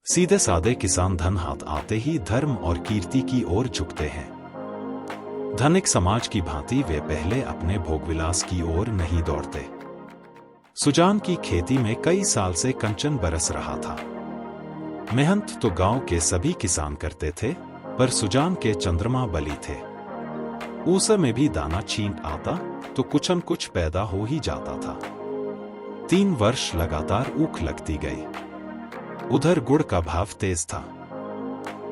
सीधे सादे किसान धन हाथ आते ही धर्म और कीर्ति की ओर झुकते हैं। धनिक समाज की भांति वे पहले अपने भोगविलास की ओर नहीं दौड़ते। सुजान की खेती में कई साल से कंचन बरस रहा था। मेहनत तो गांव के सभी किसान करते थे, पर सुजान के चंद्रमा बली थे। ऊसर में भी दाना छींट आता तो कुछ न कुछ पैदा हो ही जाता था। 3 वर्ष लगातार ऊख लगती गई। उधर गुड़ का भाव तेज था।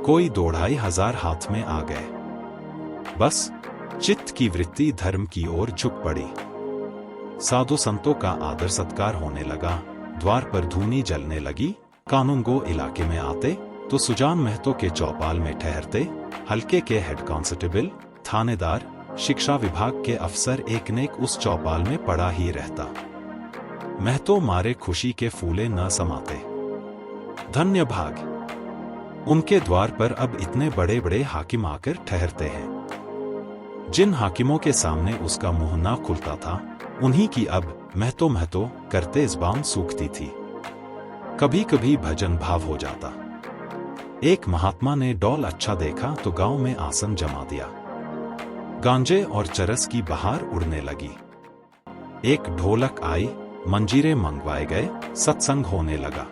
कोई 2,500 हाथ में आ गए। बस चित्त की वृत्ति धर्म की ओर झुक पड़ी। साधु संतों का आदर सत्कार होने लगा। द्वार पर धूनी जलने लगी। कानूनगो इलाके में आते तो सुजान महतो के चौपाल में ठहरते। हल्के के हेड कांस्टेबल, थानेदार, शिक्षा विभाग के अफसर एक नेक उस चौपाल में पड़ा ही रहता। महतो मारे खुशी के फूले न समाते। धन्य भाग, उनके द्वार पर अब इतने बड़े बड़े हाकिम आकर ठहरते हैं। जिन हाकिमों के सामने उसका मुंह ना खुलता था, उन्हीं की अब महतो महतो करते ज़बान सूखती थी। कभी कभी भजन भाव हो जाता। एक महात्मा ने डौल अच्छा देखा तो गांव में आसन जमा दिया। गांजे और चरस की बहार उड़ने लगी। एक ढोलक आई, मंजीरे मंगवाए गए, सत्संग होने लगा।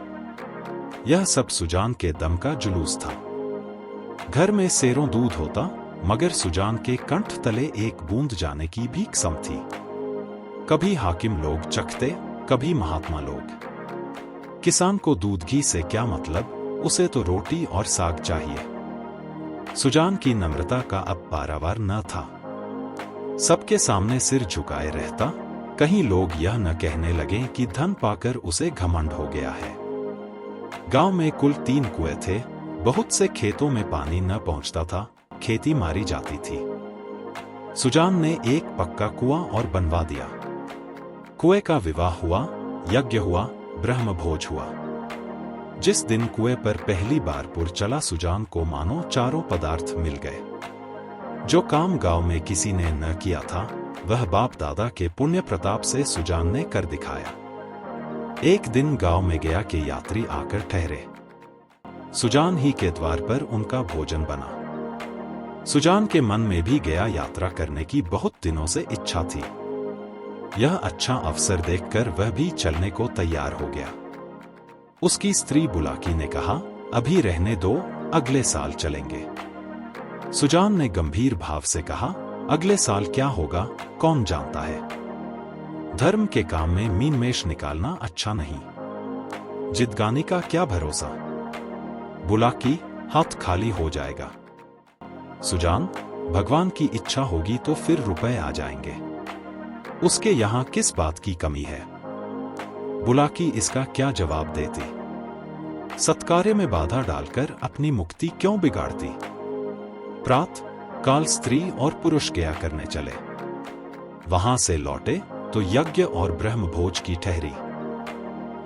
यह सब सुजान के दम का जुलूस था। घर में सेरों दूध होता, मगर सुजान के कंठ तले एक बूंद जाने की भी कसम थी। कभी हाकिम लोग चखते, कभी महात्मा लोग। किसान को दूध घी से क्या मतलब, उसे तो रोटी और साग चाहिए। सुजान की नम्रता का अब पारावार न था। सबके सामने सिर झुकाए रहता। कहीं लोग यह न कहने लगे कि धन पाकर उसे घमंड हो गया है। गांव में कुल 3 कुएं थे। बहुत से खेतों में पानी न पहुंचता था, खेती मारी जाती थी। सुजान ने एक पक्का कुआं और बनवा दिया। कुएं का विवाह हुआ, यज्ञ हुआ, ब्रह्म भोज हुआ। जिस दिन कुएं पर पहली बार पुर चला, सुजान को मानो चारों पदार्थ मिल गए। जो काम गांव में किसी ने न किया था, वह बाप दादा के पुण्य प्रताप से सुजान ने कर दिखाया। एक दिन गांव में गया के यात्री आकर ठहरे। सुजान ही के द्वार पर उनका भोजन बना। सुजान के मन में भी गया यात्रा करने की बहुत दिनों से इच्छा थी। यह अच्छा अवसर देखकर वह भी चलने को तैयार हो गया। उसकी स्त्री बुलाकी ने कहा, अभी रहने दो, अगले साल चलेंगे। सुजान ने गंभीर भाव से कहा, अगले साल क्या होगा कौन जानता है। धर्म के काम में मीनमेष निकालना अच्छा नहीं। जिदगानी का क्या भरोसा। बुलाकी, हाथ खाली हो जाएगा। सुजान, भगवान की इच्छा होगी तो फिर रुपए आ जाएंगे। उसके यहां किस बात की कमी है। बुलाकी इसका क्या जवाब देती। सत्कार्य में बाधा डालकर अपनी मुक्ति क्यों बिगाड़ती। प्रात काल स्त्री और पुरुष गया करने चले। वहां से लौटे तो यज्ञ और ब्रह्म भोज की ठहरी।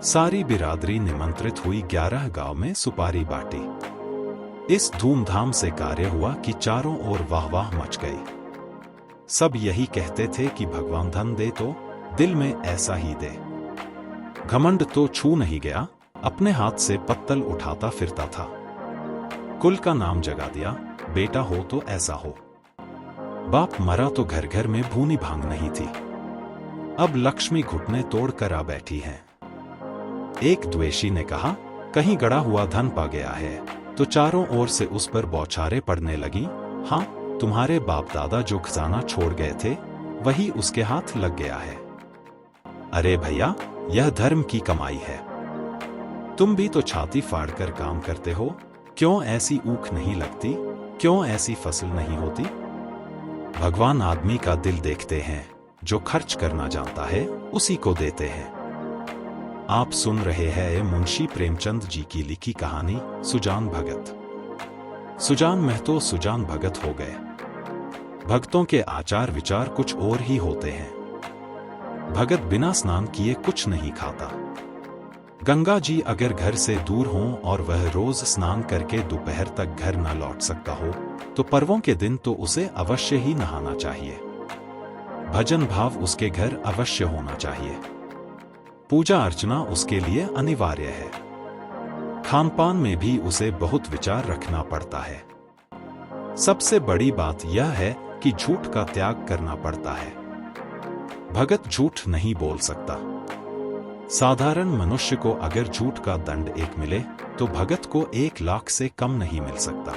सारी बिरादरी निमंत्रित हुई। 11 गांव में सुपारी बांटी। इस धूमधाम से कार्य हुआ कि चारों ओर वाहवाह मच गई। सब यही कहते थे कि भगवान धन दे तो दिल में ऐसा ही दे। घमंड तो छू नहीं गया, अपने हाथ से पत्तल उठाता फिरता था। कुल का नाम जगा दिया, बेटा हो तो ऐसा हो। बाप मरा तो घर घर में भूनी भांग नहीं थी। अब लक्ष्मी घुटने तोड़ कर आ बैठी है। एक द्वेषी ने कहा, कहीं गड़ा हुआ धन पा गया है, तो चारों ओर से उस पर बौछारें पड़ने लगी। हाँ, तुम्हारे बाप दादा जो खजाना छोड़ गए थे, वही उसके हाथ लग गया है। अरे भैया, यह धर्म की कमाई है। तुम भी तो छाती फाड़कर काम करते हो। क्यों ऐसी ऊख नहीं लगती, क्यों ऐसी फसल नहीं होती। भगवान आदमी का दिल देखते हैं। जो खर्च करना जानता है, उसी को देते हैं। आप सुन रहे हैं मुंशी प्रेमचंद जी की लिखी कहानी सुजान भगत। सुजान महतो सुजान भगत हो गए। भक्तों के आचार विचार कुछ और ही होते हैं। भगत बिना स्नान किए कुछ नहीं खाता। गंगा जी अगर घर से दूर हों और वह रोज स्नान करके दोपहर तक घर न लौट सकता हो, तो पर्वों के दिन तो उसे अवश्य ही नहाना चाहिए। भजन भाव उसके घर अवश्य होना चाहिए। पूजा अर्चना उसके लिए अनिवार्य है। खानपान में भी उसे बहुत विचार रखना पड़ता है। सबसे बड़ी बात यह है कि झूठ का त्याग करना पड़ता है। भगत झूठ नहीं बोल सकता। साधारण मनुष्य को अगर झूठ का दंड 1 मिले तो भगत को 1 लाख से कम नहीं मिल सकता।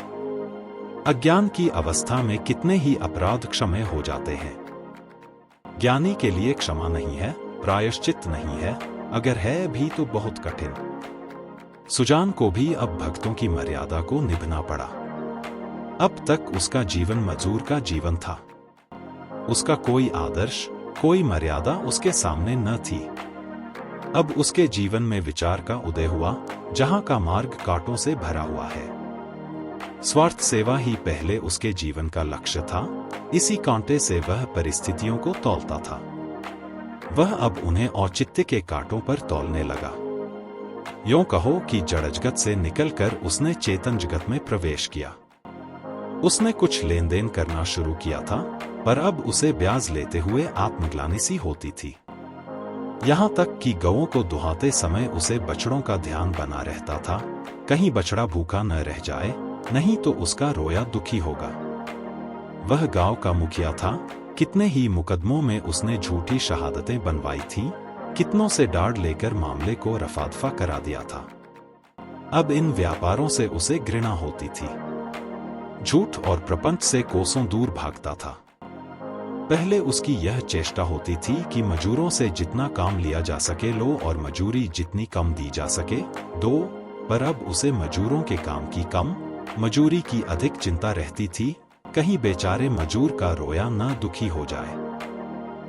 अज्ञान की अवस्था में कितने ही अपराध क्षम्य हो जाते हैं। ज्ञानी के लिए क्षमा नहीं है, प्रायश्चित नहीं है, अगर है भी तो बहुत कठिन। सुजान को भी अब भक्तों की मर्यादा को निभाना पड़ा। अब तक उसका जीवन मजदूर का जीवन था। उसका कोई आदर्श, कोई मर्यादा उसके सामने न थी। अब उसके जीवन में विचार का उदय हुआ, जहां का मार्ग कांटों से भरा हुआ है। स्वार्थ सेवा ही पहले उसके जीवन का लक्ष्य था। इसी कांटे से वह परिस्थितियों को तौलता था। वह अब उन्हें औचित्य के कांटों पर तौलने लगा। यूं कहो कि जड़ जगत से निकलकर उसने चेतन जगत में प्रवेश किया। उसने कुछ लेन देन करना शुरू किया था, पर अब उसे ब्याज लेते हुए आत्मग्लानि सी होती थी। यहां तक कि गौओं को दुहाते समय उसे बछड़ों का ध्यान बना रहता था। कहीं बछड़ा भूखा न रह जाए, नहीं तो उसका रोया दुखी होगा। वह गांव का मुखिया था। कितने ही मुकदमों में उसने झूठी शहादतें बनवाई थीं, कितनों से डाढ़ लेकर मामले को रफादफा करा दिया था। अब इन व्यापारों से उसे घृणा होती थी। झूठ और प्रपंच से कोसों दूर भागता था। पहले उसकी यह चेष्टा होती थी कि मजूरों से जितना काम लिया जा सके लो और मजूरी जितनी कम दी जा सके दो, पर अब उसे मजूरों के काम की कम, मजूरी की अधिक चिंता रहती थी। कहीं बेचारे मजूर का रोया न दुखी हो जाए।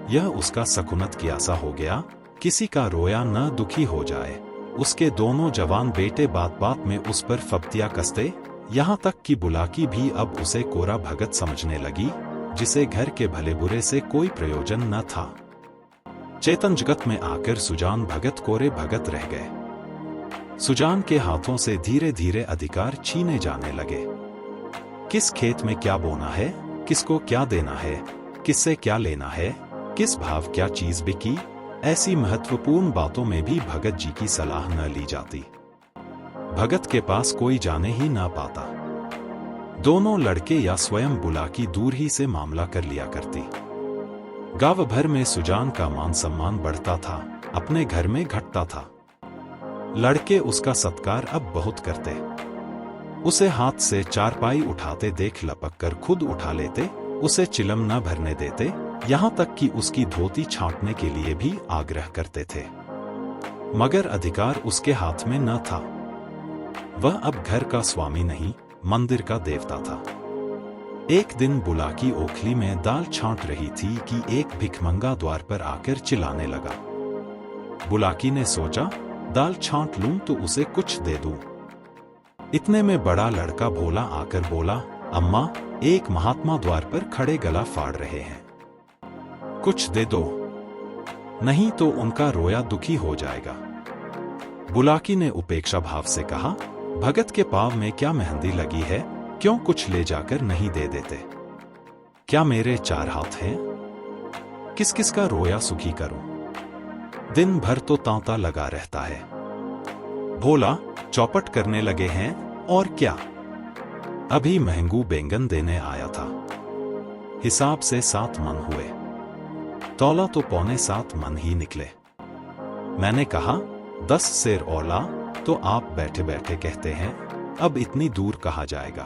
यह उसका सकुनत की आशा हो गया, किसी का रोया न दुखी हो जाए। उसके दोनों जवान बेटे बात बात में उस पर फप्तियां कसते, यहाँ तक कि बुलाकी भी अब उसे कोरा भगत समझने लगी, जिसे घर के भले बुरे से कोई प्रयोजन न था। चेतन जगत में आकर सुजान भगत कोरे भगत रह गए। सुजान के हाथों से धीरे धीरे अधिकार छीने जाने लगे। किस खेत में क्या बोना है, किसको क्या देना है, किससे क्या लेना है, किस भाव क्या चीज बिकी, ऐसी महत्वपूर्ण बातों में भी भगत जी की सलाह न ली जाती। भगत के पास कोई जाने ही ना पाता। दोनों लड़के या स्वयं बुलाकी दूर ही से मामला कर लिया करती। गांव भर में सुजान का मान सम्मान बढ़ता था, अपने घर में घटता था। लड़के उसका सत्कार अब बहुत करते। उसे हाथ से चारपाई उठाते देख लपक कर खुद उठा लेते, उसे चिलम न भरने देते, यहां तक कि उसकी धोती छांटने के लिए भी आग्रह करते थे। मगर अधिकार उसके हाथ में न था। वह अब घर का स्वामी नहीं, मंदिर का देवता था। एक दिन बुलाकी ओखली में दाल छांट रही थी कि एक भिखमंगा द्वार पर आकर चिल्लाने लगा। बुलाकी ने सोचा, दाल छांट लूं तो उसे कुछ दे दूं। इतने में बड़ा लड़का भोला आकर बोला, अम्मा, एक महात्मा द्वार पर खड़े गला फाड़ रहे हैं, कुछ दे दो, नहीं तो उनका रोया दुखी हो जाएगा। बुलाकी ने उपेक्षा भाव से कहा, भगत के पांव में क्या मेहंदी लगी है, क्यों कुछ ले जाकर नहीं दे देते? क्या मेरे 4 हाथ हैं? किस किस का रोया सुखी करूं? दिन भर तो तांता लगा रहता है। भोला, चौपट करने लगे हैं और क्या? अभी महंगू बैंगन देने आया था। हिसाब से 7 मन हुए, तौला तो 6.25 मन ही निकले। मैंने कहा 10 सेर औला, तो आप बैठे बैठे कहते हैं अब इतनी दूर कहा जाएगा।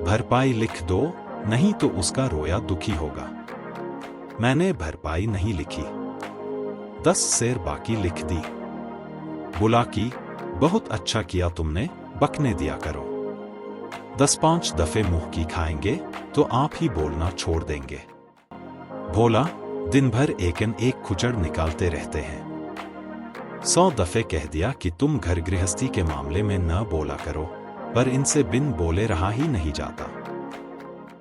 भरपाई लिख दो, नहीं तो उसका रोया दुखी होगा। मैंने भरपाई नहीं लिखी, 10 सेर बाकी लिख दी। बुलाकी, बहुत अच्छा किया तुमने, बकने दिया करो। 10-5 दफे मुंह की खाएंगे तो आप ही बोलना छोड़ देंगे। भोला, दिन भर एकन एक खुचड़ निकालते रहते हैं। 100 दफे कह दिया कि तुम घर गृहस्थी के मामले में न बोला करो, पर इनसे बिन बोले रहा ही नहीं जाता।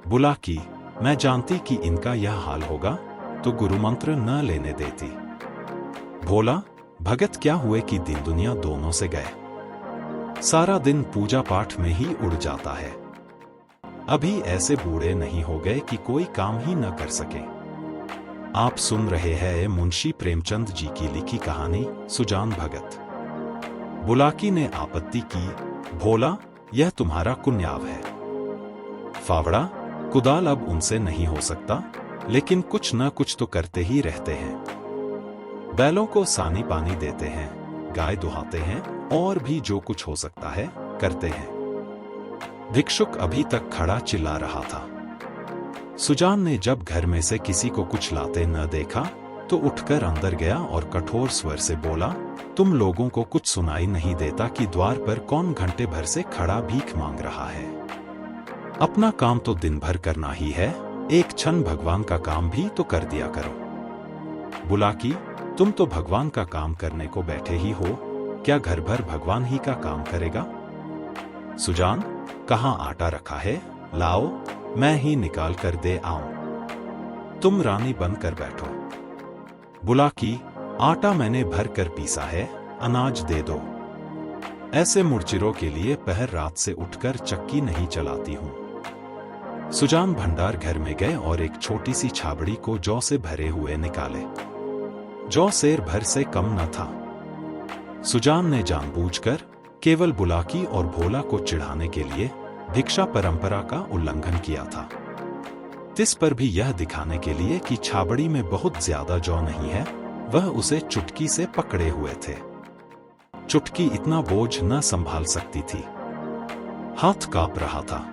बुलाकी, मैं जानती कि इनका यह हाल होगा तो गुरु मंत्र न लेने देती। भोला, भगत क्या हुए कि दिन दुनिया दोनों से गए, सारा दिन पूजा पाठ में ही उड़ जाता है। अभी ऐसे बूढ़े नहीं हो गए कि कोई काम ही न कर सके। आप सुन रहे हैं मुंशी प्रेमचंद जी की लिखी कहानी सुजान भगत। बुलाकी ने आपत्ति की, भोला, यह तुम्हारा कुन्याव है। फावड़ा, कुदाल अब उनसे नहीं हो सकता, लेकिन कुछ न कुछ तो करते ही रहते हैं। बैलों को सानी पानी देते हैं, गाय दुहाते हैं, और भी जो कुछ हो सकता है करते हैं। भिक्षुक अभी तक खड़ा चिल्ला रहा था। सुजान ने जब घर में से किसी को कुछ लाते न देखा तो उठकर अंदर गया और कठोर स्वर से बोला, तुम लोगों को कुछ सुनाई नहीं देता कि द्वार पर कौन घंटे भर से खड़ा भीख मांग रहा है? अपना काम तो दिन भर करना ही है, एक क्षण भगवान का काम भी तो कर दिया करो। बुलाकी, तुम तो भगवान का काम करने को बैठे ही हो, क्या घर भर भगवान ही का काम करेगा? सुजान, कहाँ आटा रखा है? लाओ, मैं ही निकाल कर दे आऊं। तुम रानी बनकर बैठो। बुलाकी, आटा मैंने भर कर पीसा है, अनाज दे दो। ऐसे मुर्चिरों के लिए पहर रात से उठकर चक्की नहीं चलाती हूं। सुजान भंडार घर में गए और एक छोटी सी छाबड़ी को जौ से भरे हुए निकाले। जौ सेर भर से कम न था। सुजान ने जानबूझकर केवल बुलाकी और भोला को चिढ़ाने के लिए भिक्षा परंपरा का उल्लंघन किया था। तिस पर भी यह दिखाने के लिए कि छाबड़ी में बहुत ज्यादा जौ नहीं है, वह उसे चुटकी से पकड़े हुए थे। चुटकी इतना बोझ न संभाल सकती थी। हाथ कांप रहा था।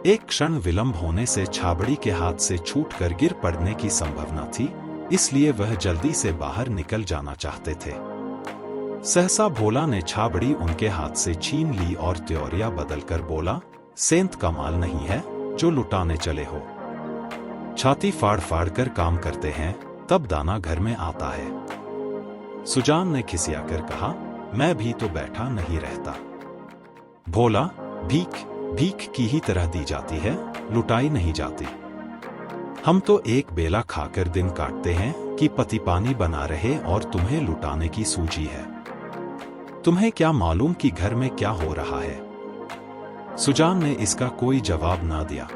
एक क्षण विलंब होने से छाबड़ी के हाथ से छूटकर गिर पड़ने की संभावना थी, इसलिए वह जल्दी से बाहर निकल जाना चाहते थे। सहसा भोला ने छाबड़ी उनके हाथ से छीन ली और त्योरिया बदलकर बोला, सेंत का माल नहीं है जो लुटाने चले हो। छाती फाड़ फाड़ कर काम करते हैं, तब दाना घर में आता है। सुजान ने खिसियाकर कहा, मैं भी तो बैठा नहीं रहता। भोला, भीख भीख की ही तरह दी जाती है, लुटाई नहीं जाती। हम तो एक बेला खाकर दिन काटते हैं कि पति पानी बना रहे और तुम्हें लुटाने की सूझी है। तुम्हें क्या मालूम कि घर में क्या हो रहा है? सुजान ने इसका कोई जवाब ना दिया।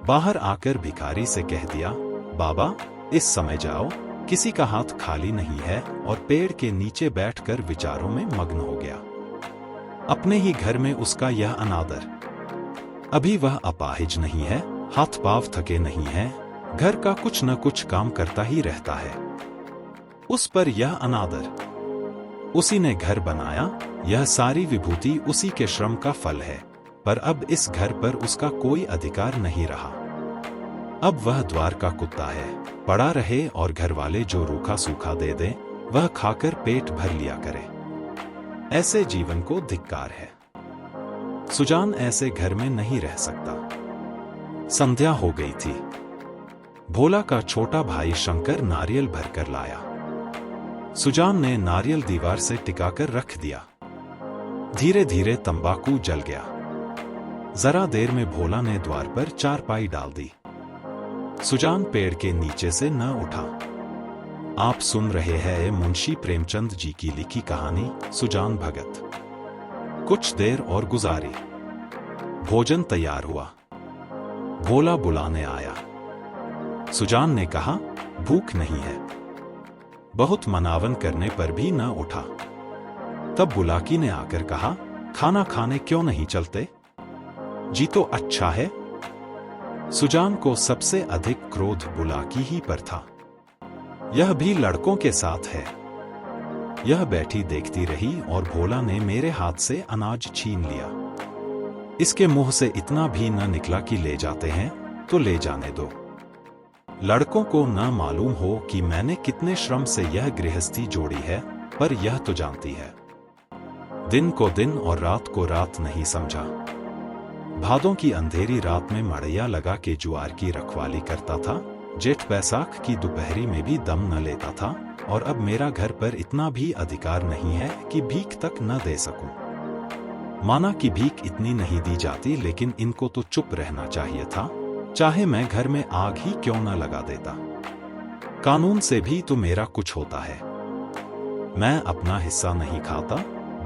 बाहर आकर भिखारी से कह दिया, बाबा, इस समय जाओ, किसी का हाथ खाली नहीं है, और पेड़ के नीचे बैठकर विचारों में मग्न हो गया। अपने ही घर में उसका यह अनादर। अभी वह अपाहिज नहीं है, हाथ पांव थके नहीं है, घर का कुछ न कुछ काम करता ही रहता है। उस पर यह अनादर। उसी ने घर बनाया, यह सारी विभूति उसी के श्रम का फल है, पर अब इस घर पर उसका कोई अधिकार नहीं रहा। अब वह द्वार का कुत्ता है, पड़ा रहे और घर वाले जो रूखा सूखा दे दें, वह खाकर पेट भर लिया करे। ऐसे जीवन को धिक्कार है। सुजान ऐसे घर में नहीं रह सकता। संध्या हो गई थी। भोला का छोटा भाई शंकर नारियल भरकर लाया। सुजान ने नारियल दीवार से टिकाकर रख दिया। धीरे धीरे तंबाकू जल गया। जरा देर में भोला ने द्वार पर चारपाई डाल दी। सुजान पेड़ के नीचे से न उठा। आप सुन रहे हैं मुंशी प्रेमचंद जी की लिखी कहानी सुजान भगत। कुछ देर और गुजारी। भोजन तैयार हुआ। भोला बुलाने आया। सुजान ने कहा, भूख नहीं है। बहुत मनावन करने पर भी न उठा। तब बुलाकी ने आकर कहा, खाना खाने क्यों नहीं चलते? जी तो अच्छा है। सुजान को सबसे अधिक क्रोध बुलाकी ही पर था। यह भी लड़कों के साथ है। यह बैठी देखती रही और भोला ने मेरे हाथ से अनाज छीन लिया। इसके मुंह से इतना भी न निकला कि ले जाते हैं तो ले जाने दो। लड़कों को न मालूम हो कि मैंने कितने श्रम से यह गृहस्थी जोड़ी है, पर यह तो जानती है। दिन को दिन और रात को रात नहीं समझा। भादों की अंधेरी रात में मड़ैया लगा के जुआर की रखवाली करता था। जेठ बैसाख की दोपहरी में भी दम न लेता था, और अब मेरा घर पर इतना भी अधिकार नहीं है कि भीख तक न दे सकूं। माना कि भीख इतनी नहीं दी जाती, लेकिन इनको तो चुप रहना चाहिए था, चाहे मैं घर में आग ही क्यों न लगा देता। कानून से भी तो मेरा कुछ होता है। मैं अपना हिस्सा नहीं खाता,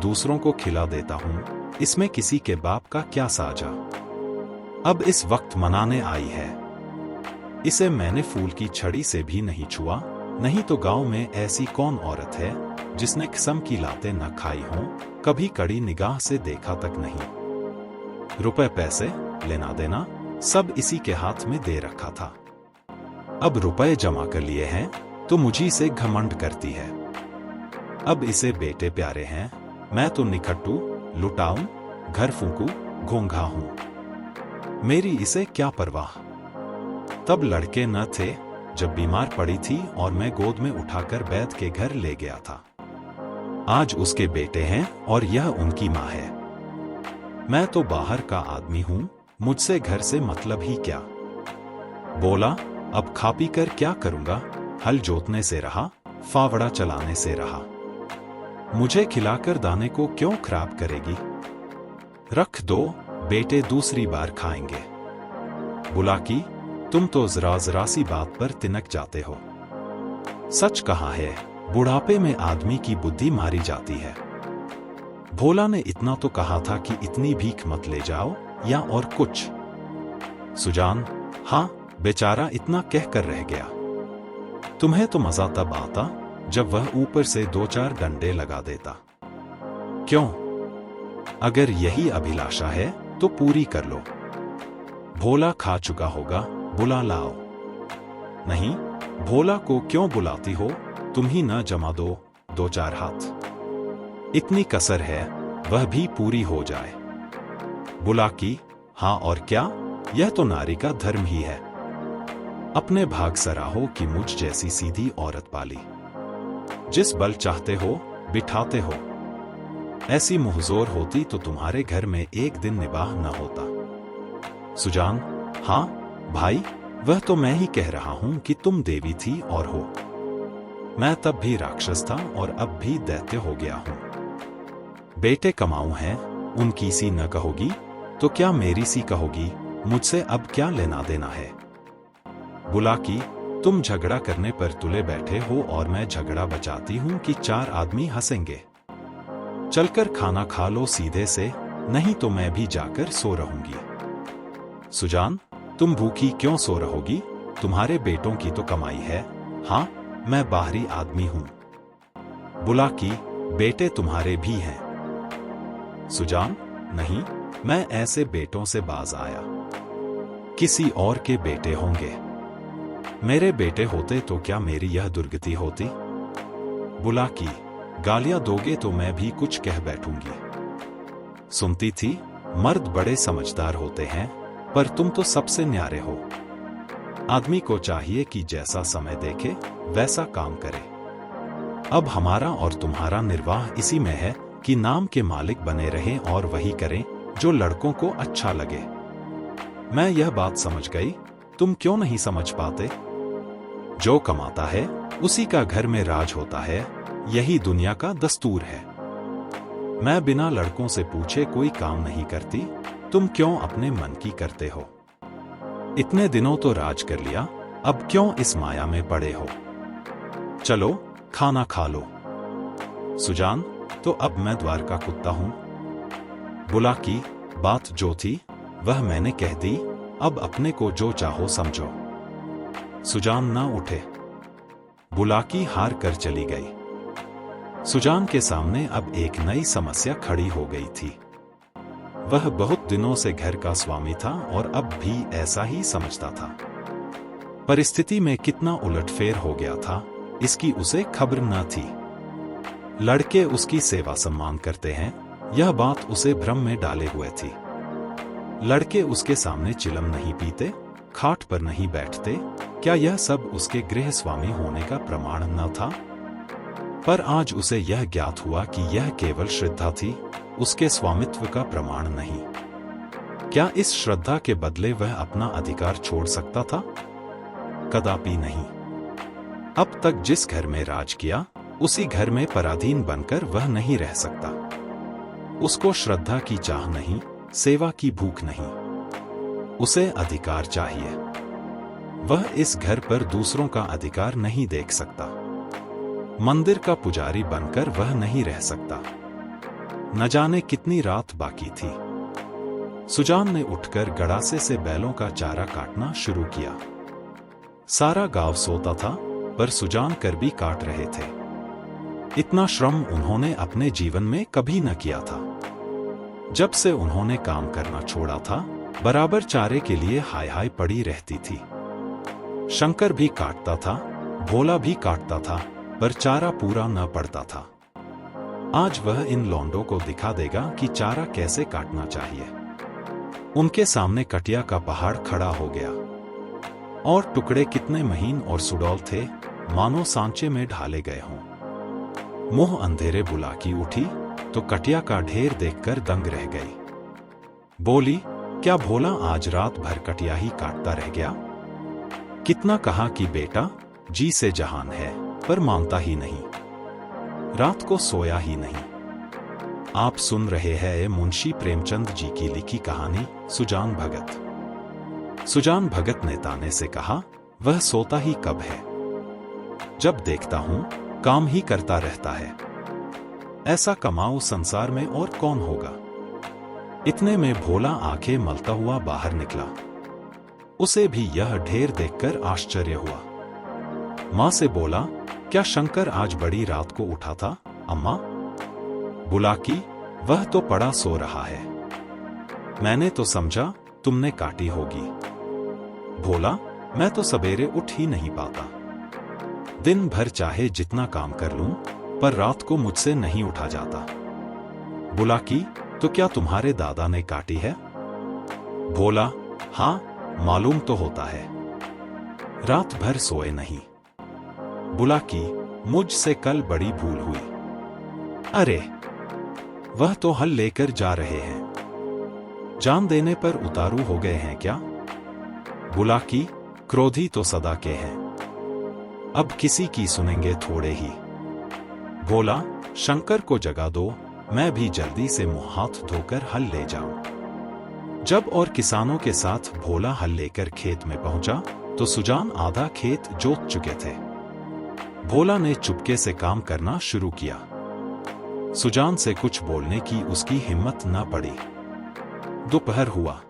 दूसरों को खिला देता हूं, इसमें किसी के बाप का क्या साजा। अब इस वक्त मनाने आई है। इसे मैंने फूल की छड़ी से भी नहीं छुआ, नहीं तो गांव में ऐसी कौन औरत है जिसने कसम की लातें न खाई हों, कभी कड़ी निगाह से देखा तक नहीं। रुपए पैसे लेना देना सब इसी के हाथ में दे रखा था। अब रुपए जमा कर लिए हैं तो मुझी से घमंड करती है। अब इसे बेटे प्यारे हैं, मैं तो निखट्टू, लुटाऊं, घर फूंकू, घोंघा हूं। मेरी इसे क्या परवाह। तब लड़के न थे जब बीमार पड़ी थी और मैं गोद में उठाकर वैद्य के घर ले गया था। आज उसके बेटे हैं और यह उनकी माँ है। मैं तो बाहर का आदमी हूं, मुझसे घर से मतलब ही क्या। बोला, अब खा पी कर क्या करूंगा, हल जोतने से रहा, फावड़ा चलाने से रहा। मुझे खिलाकर दाने को क्यों खराब करेगी। रख दो, बेटे दूसरी बार खाएंगे। बुलाकी, तुम तो जरा जरा सी बात पर तिनक जाते हो। सच कहा है, बुढ़ापे में आदमी की बुद्धि मारी जाती है। भोला ने इतना तो कहा था कि इतनी भीख मत ले जाओ या और कुछ। सुजान, हाँ, बेचारा इतना कहकर रह गया। तुम्हें तो मजा तब आता जब वह ऊपर से 2-4 डंडे लगा देता। क्यों? अगर यही अभिलाषा है तो पूरी कर लो। भोला खा चुका होगा, बुला लाओ। नहीं, भोला को क्यों बुलाती हो, तुम ही न जमा दो 2-4 हाथ। इतनी कसर है, वह भी पूरी हो जाए। बुलाकी, हाँ और क्या, यह तो नारी का धर्म ही है। अपने भाग सराहो कि मुझ जैसी सीधी औरत पाली। जिस बल चाहते हो बिठाते हो। ऐसी मुहजोर होती तो तुम्हारे घर में एक दिन निबाह न होता। सुजान, हाँ भाई, वह तो मैं ही कह रहा हूं कि तुम देवी थी और हो। मैं तब भी राक्षस था और अब भी दैत्य हो गया हूं। बेटे कमाऊं हैं, उनकी सी न कहोगी तो क्या मेरी सी कहोगी, मुझसे अब क्या लेना देना है। बुलाकी, तुम झगड़ा करने पर तुले बैठे हो और मैं झगड़ा बचाती हूं कि 4 आदमी हंसेंगे। चलकर खाना खा लो सीधे से, नहीं तो मैं भी जाकर सो रहूंगी। सुजान, तुम भूखी क्यों सो रहोगी, तुम्हारे बेटों की तो कमाई है। हाँ, मैं बाहरी आदमी हूं। बुलाकी, बेटे तुम्हारे भी हैं। सुजान, नहीं, मैं ऐसे बेटों से बाज आया। किसी और के बेटे होंगे। मेरे बेटे होते तो क्या मेरी यह दुर्गति होती। बुलाकी, गालियां दोगे तो मैं भी कुछ कह बैठूंगी। सुनती थी, मर्द बड़े समझदार होते हैं, पर तुम तो सबसे न्यारे हो। आदमी को चाहिए कि जैसा समय देखे वैसा काम करे। अब हमारा और तुम्हारा निर्वाह इसी में है कि नाम के मालिक बने रहें और वही करें जो लड़कों को अच्छा लगे। मैं यह बात समझ गई, तुम क्यों नहीं समझ पाते। जो कमाता है उसी का घर में राज होता है, यही दुनिया का दस्तूर है। मैं बिना लड़कों से पूछे कोई काम नहीं करती, तुम क्यों अपने मन की करते हो। इतने दिनों तो राज कर लिया, अब क्यों इस माया में पड़े हो। चलो खाना खा लो। सुजान, तो अब मैं द्वार का कुत्ता हूं। बुलाकी, बात जो थी वह मैंने कह दी, अब अपने को जो चाहो समझो। सुजान ना उठे। बुलाकी हार कर चली गई। सुजान के सामने अब एक नई समस्या खड़ी हो गई थी। वह बहुत दिनों से घर का स्वामी था और अब भी ऐसा ही समझता था। परिस्थिति में कितना उलटफेर हो गया था, इसकी उसे खबर न थी। लड़के उसकी सेवा सम्मान करते हैं, यह बात उसे भ्रम में डाले हुए थी। लड़के उसके सामने चिलम नहीं पीते, खाट पर नहीं बैठते, क्या यह सब उसके गृह स्वामी होने का प्रमाण न था। पर आज उसे यह ज्ञात हुआ कि यह केवल श्रद्धा थी, उसके स्वामित्व का प्रमाण नहीं। क्या इस श्रद्धा के बदले वह अपना अधिकार छोड़ सकता था? कदापि नहीं। अब तक जिस घर में राज किया, उसी घर में पराधीन बनकर वह नहीं रह सकता। उसको श्रद्धा की चाह नहीं, सेवा की भूख नहीं, उसे अधिकार चाहिए। वह इस घर पर दूसरों का अधिकार नहीं देख सकता। मंदिर का पुजारी बनकर वह नहीं रह सकता। न जाने कितनी रात बाकी थी। सुजान ने उठकर गड़ासे से बैलों का चारा काटना शुरू किया। सारा गांव सोता था, पर सुजान कर भी काट रहे थे। इतना श्रम उन्होंने अपने जीवन में कभी न किया था। जब से उन्होंने काम करना छोड़ा था, बराबर चारे के लिए हाय हाय पड़ी रहती थी। शंकर भी काटता था, भोला भी काटता था, पर चारा पूरा न पड़ता था। आज वह इन लौंडों को दिखा देगा कि चारा कैसे काटना चाहिए। उनके सामने कटिया का पहाड़ खड़ा हो गया, और टुकड़े कितने महीन और सुडौल थे, मानो सांचे में ढाले गए हों। मुंह अंधेरे बुलाकी उठी तो कटिया का ढेर देखकर दंग रह गई। बोली, क्या भोला आज रात भर कटिया ही काटता रह गया? कितना कहा कि बेटा जी से जहान है, पर मानता ही नहीं। रात को सोया ही नहीं। आप सुन रहे हैं मुंशी प्रेमचंद जी की लिखी कहानी सुजान भगत। सुजान भगत ने ताने से कहा, वह सोता ही कब है? जब देखता हूं काम ही करता रहता है। ऐसा कमाऊ संसार में और कौन होगा? इतने में भोला आंखें मलता हुआ बाहर निकला। उसे भी यह ढेर देखकर आश्चर्य हुआ। मां से बोला, क्या शंकर आज बड़ी रात को उठा था अम्मा? बुलाकी, वह तो पड़ा सो रहा है। मैंने तो समझा तुमने काटी होगी। भोला, मैं तो सवेरे उठ ही नहीं पाता। दिन भर चाहे जितना काम कर लूं, पर रात को मुझसे नहीं उठा जाता। बुलाकी, तो क्या तुम्हारे दादा ने काटी है? भोला, हाँ, मालूम तो होता है। रात भर सोए नहीं। बुलाकी, मुझसे कल बड़ी भूल हुई। अरे, वह तो हल लेकर जा रहे हैं। जान देने पर उतारू हो गए हैं क्या? बुलाकी, क्रोधी तो सदा के हैं। अब किसी की सुनेंगे थोड़े ही। भोला, शंकर को जगा दो, मैं भी जल्दी से मुंह हाथ धोकर हल ले जाऊं। जब और किसानों के साथ भोला हल लेकर खेत में पहुंचा तो सुजान आधा खेत जोत चुके थे। भोला ने चुपके से काम करना शुरू किया। सुजान से कुछ बोलने की उसकी हिम्मत न पड़ी। दोपहर हुआ।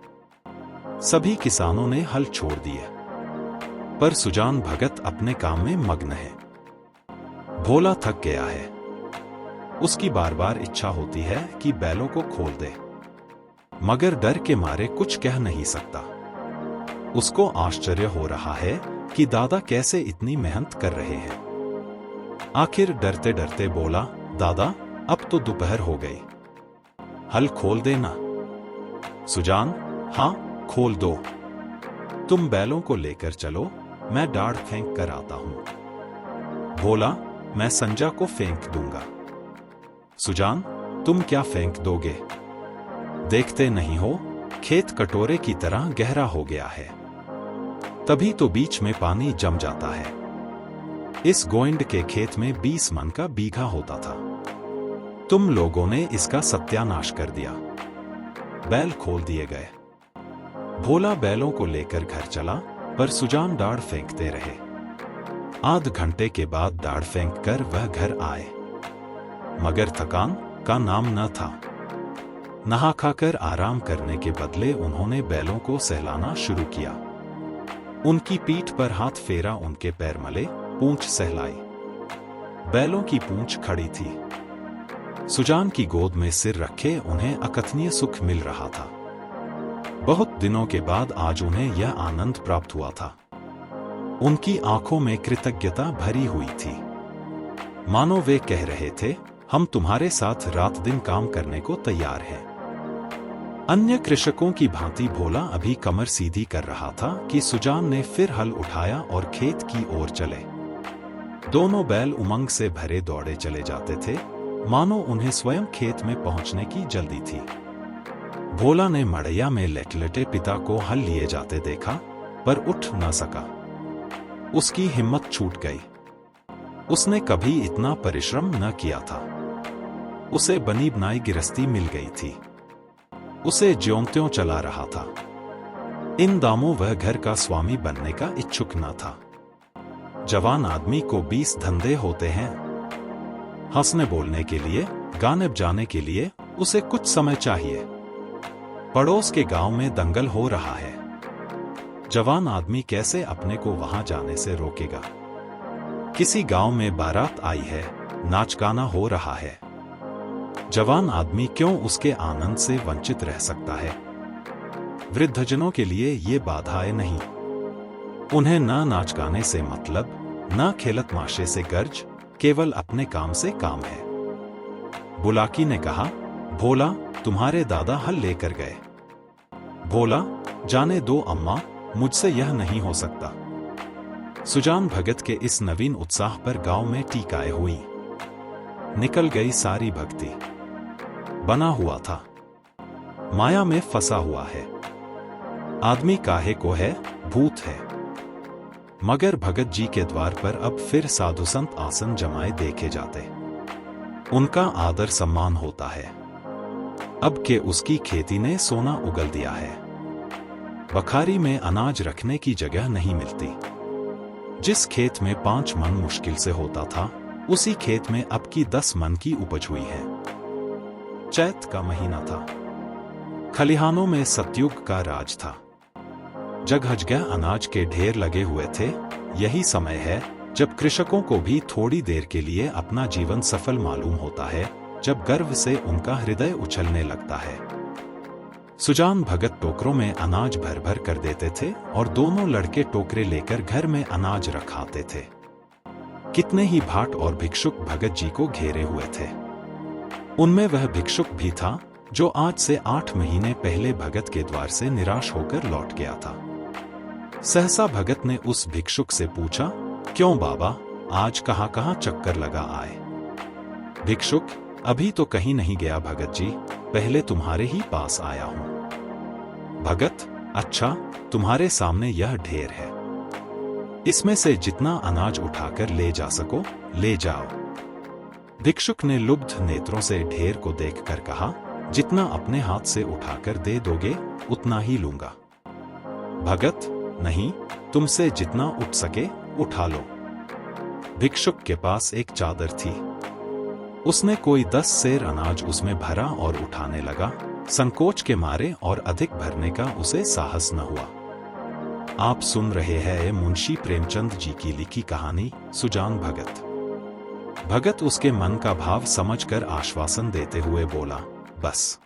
सभी किसानों ने हल छोड़ दिए, पर सुजान भगत अपने काम में मग्न है। भोला थक गया है। उसकी बार बार इच्छा होती है कि बैलों को खोल दे, मगर डर के मारे कुछ कह नहीं सकता। उसको आश्चर्य हो रहा है कि दादा कैसे इतनी मेहनत कर रहे हैं। आखिर डरते डरते बोला, दादा, अब तो दोपहर हो गई, हल खोल देना। सुजान, हाँ, खोल दो। तुम बैलों को लेकर चलो, मैं डाढ़ फेंक कर आता हूं। भोला, मैं संजा को फेंक दूंगा। सुजान, तुम क्या फेंक दोगे? देखते नहीं हो खेत कटोरे की तरह गहरा हो गया है, तभी तो बीच में पानी जम जाता है। इस गोइंड के खेत में 20 मन का बीघा होता था। तुम लोगों ने इसका सत्यानाश कर दिया। बैल खोल दिए गए। भोला बैलों को लेकर घर चला, पर सुजान डाढ़ फेंकते रहे। आध घंटे के बाद डाढ़ फेंक कर वह घर आए, मगर थकान का नाम न था। नहा खाकर आराम करने के बदले उन्होंने बैलों को सहलाना शुरू किया। उनकी पीठ पर हाथ फेरा, उनके पैर मले, पूंछ सहलाई। बैलों की पूंछ खड़ी थी। सुजान की गोद में सिर रखे उन्हें अकथनीय सुख मिल रहा था। बहुत दिनों के बाद आज उन्हें यह आनंद प्राप्त हुआ था। उनकी आंखों में कृतज्ञता भरी हुई थी, मानो वे कह रहे थे, हम तुम्हारे साथ रात दिन काम करने को तैयार हैं। अन्य कृषकों की भांति भोला अभी कमर सीधी कर रहा था कि सुजान ने फिर हल उठाया और खेत की ओर चले। दोनों बैल उमंग से भरे दौड़े चले जाते थे, मानो उन्हें स्वयं खेत में पहुंचने की जल्दी थी। भोला ने मड़ैया में लेटे पिता को हल लिए जाते देखा, पर उठ न सका। उसकी हिम्मत छूट गई। उसने कभी इतना परिश्रम न किया था। उसे बनी बनाई गिरस्ती मिल गई थी। उसे ज्यों-त्यों चला रहा था। इन दामों वह घर का स्वामी बनने का इच्छुक न था। जवान आदमी को 20 धंधे होते हैं। हंसने बोलने के लिए, गाने बजाने के लिए उसे कुछ समय चाहिए। पड़ोस के गांव में दंगल हो रहा है। जवान आदमी कैसे अपने को वहां जाने से रोकेगा? किसी गांव में बारात आई है, नाच गाना हो रहा है। जवान आदमी क्यों उसके आनंद से वंचित रह सकता है? वृद्धजनों के लिए ये बाधाएं नहीं। उन्हें ना नाच गाने से मतलब, ना खेलत माशे से गर्ज, केवल अपने काम से काम है। बुलाकी ने कहा, भोला, तुम्हारे दादा हल लेकर गए। भोला, जाने दो अम्मा, मुझसे यह नहीं हो सकता। सुजान भगत के इस नवीन उत्साह पर गांव में टीकाएं हुई। निकल गई सारी भक्ति। बना हुआ था, माया में फंसा हुआ है। आदमी काहे को है, भूत है। मगर भगत जी के द्वार पर अब फिर साधु संत आसन जमाए देखे जाते। उनका आदर सम्मान होता है। अब के उसकी खेती ने सोना उगल दिया है। बखारी में अनाज रखने की जगह नहीं मिलती। जिस खेत में 5 मन मुश्किल से होता था, उसी खेत में अब की 10 मन की उपज हुई है। चैत का महीना था। खलिहानों में सतयुग का राज था। जगह जगह अनाज के ढेर लगे हुए थे। यही समय है जब कृषकों को भी थोड़ी देर के लिए अपना जीवन सफल मालूम होता है, जब गर्व से उनका हृदय उछलने लगता है। सुजान भगत टोकरों में अनाज भर भर कर देते थे और दोनों लड़के टोकरे लेकर घर में अनाज रखाते थे। कितने ही भाट और भिक्षुक भगत जी को घेरे हुए थे। उनमें वह भिक्षुक भी था जो आज से 8 महीने पहले भगत के द्वार से निराश होकर लौट गया था। सहसा भगत ने उस भिक्षुक से पूछा, क्यों बाबा, आज कहाँ चक्कर लगा आए? भिक्षुक, अभी तो कहीं नहीं गया भगत जी, पहले तुम्हारे ही पास आया हूं। भगत, अच्छा, तुम्हारे सामने यह ढेर है। इसमें से जितना अनाज उठाकर ले जा सको ले जाओ। भिक्षुक ने लुब्ध नेत्रों से ढेर को देखकर कहा, जितना अपने हाथ से उठाकर दे दोगे उतना ही लूंगा। भगत, नहीं, तुमसे जितना उठ सके उठा लो। भिक्षुक के पास एक चादर थी। उसने कोई 10 सेर अनाज उसमें भरा और उठाने लगा। संकोच के मारे और अधिक भरने का उसे साहस न हुआ। आप सुन रहे हैं मुंशी प्रेमचंद जी की लिखी कहानी सुजान भगत। भगत उसके मन का भाव समझकर आश्वासन देते हुए बोला, बस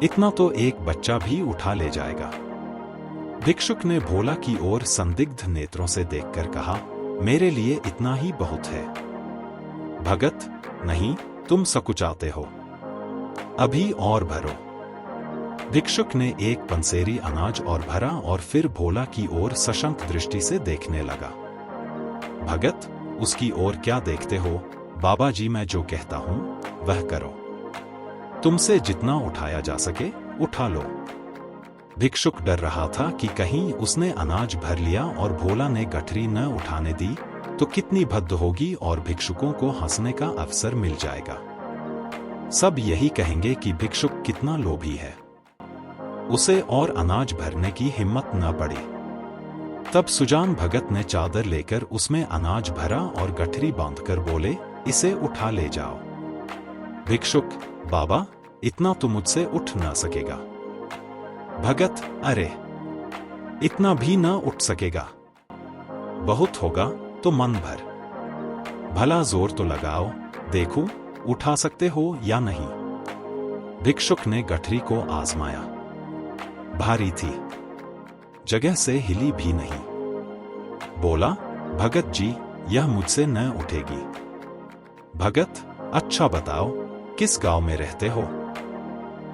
इतना तो एक बच्चा भी उठा ले जाएगा। भिक्षुक ने भोला की ओर संदिग्ध नेत्रों से देखकर कहा, मेरे लिए इतना ही बहुत है। भगत, नहीं, तुम सकुचाते हो, अभी और भरो। भिक्षुक ने एक पंसेरी अनाज और भरा और फिर भोला की ओर सशंक दृष्टि से देखने लगा। भगत, उसकी ओर क्या देखते हो? बाबा जी, मैं जो कहता हूं वह करो। तुमसे जितना उठाया जा सके उठा लो। भिक्षुक डर रहा था कि कहीं उसने अनाज भर लिया और भोला ने गठरी न उठाने दी तो कितनी भद्द होगी और भिक्षुकों को हंसने का अवसर मिल जाएगा। सब यही कहेंगे कि भिक्षुक कितना लोभी है, उसे और अनाज भरने की हिम्मत न पड़ी। तब सुजान भगत ने चादर लेकर उसमें अनाज भरा और गठरी बांधकर बोले, इसे उठा ले जाओ। भिक्षुक, बाबा, इतना तो मुझसे उठ ना सकेगा। भगत, अरे, इतना भी न उठ सकेगा। बहुत होगा तो मन भर। भला जोर तो लगाओ, देखूं उठा सकते हो या नहीं। भिक्षुक ने गठरी को आजमाया। भारी थी, जगह से हिली भी नहीं। बोला, भगत जी, यह मुझसे न उठेगी। भगत, अच्छा बताओ, किस गांव में रहते हो?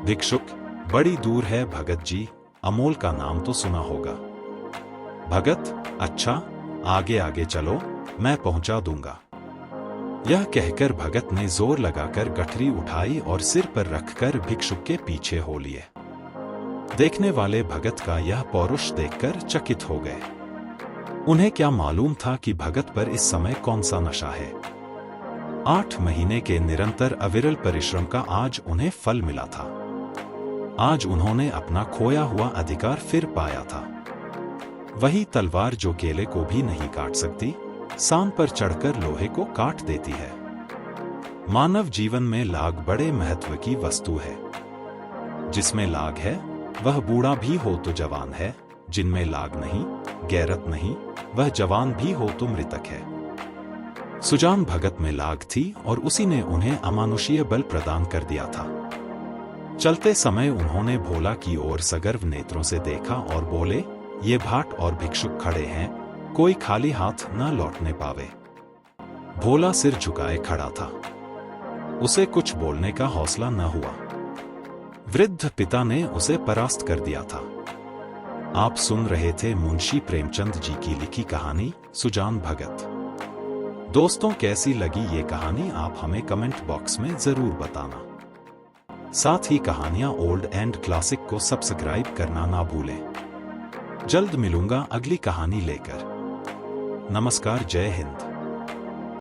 भिक्षुक, बड़ी दूर है भगत जी, अमोल का नाम तो सुना होगा। भगत, अच्छा, आगे आगे चलो, मैं पहुंचा दूंगा। यह कहकर भगत ने जोर लगाकर गठरी उठाई और सिर पर रखकर भिक्षुक के पीछे हो लिए। देखने वाले भगत का यह पौरुष देखकर चकित हो गए। उन्हें क्या मालूम था कि भगत पर इस समय कौन सा नशा है। 8 महीने के निरंतर अविरल परिश्रम का आज उन्हें फल मिला था। आज उन्होंने अपना खोया हुआ अधिकार फिर पाया था। वही तलवार जो केले को भी नहीं काट सकती, सान पर चढ़कर लोहे को काट देती है। मानव जीवन में लाग बड़े महत्व की वस्तु है। जिसमें लाग है वह बूढ़ा भी हो तो जवान है, जिनमें लाग नहीं, गैरत नहीं, वह जवान भी हो तो मृतक है। सुजान भगत में लाग थी और उसी ने उन्हें अमानुषीय बल प्रदान कर दिया था। चलते समय उन्होंने भोला की ओर सगर्व नेत्रों से देखा और बोले, ये भाट और भिक्षुक खड़े हैं, कोई खाली हाथ न लौटने पावे। भोला सिर झुकाए खड़ा था। उसे कुछ बोलने का हौसला न हुआ। वृद्ध पिता ने उसे परास्त कर दिया था। आप सुन रहे थे मुंशी प्रेमचंद जी की लिखी कहानी सुजान भगत। दोस्तों, कैसी लगी ये कहानी आप हमें कमेंट बॉक्स में जरूर बताना। साथ ही कहानियां ओल्ड एंड क्लासिक को सब्सक्राइब करना ना भूलें। जल्द मिलूंगा अगली कहानी लेकर। नमस्कार, जय हिंद।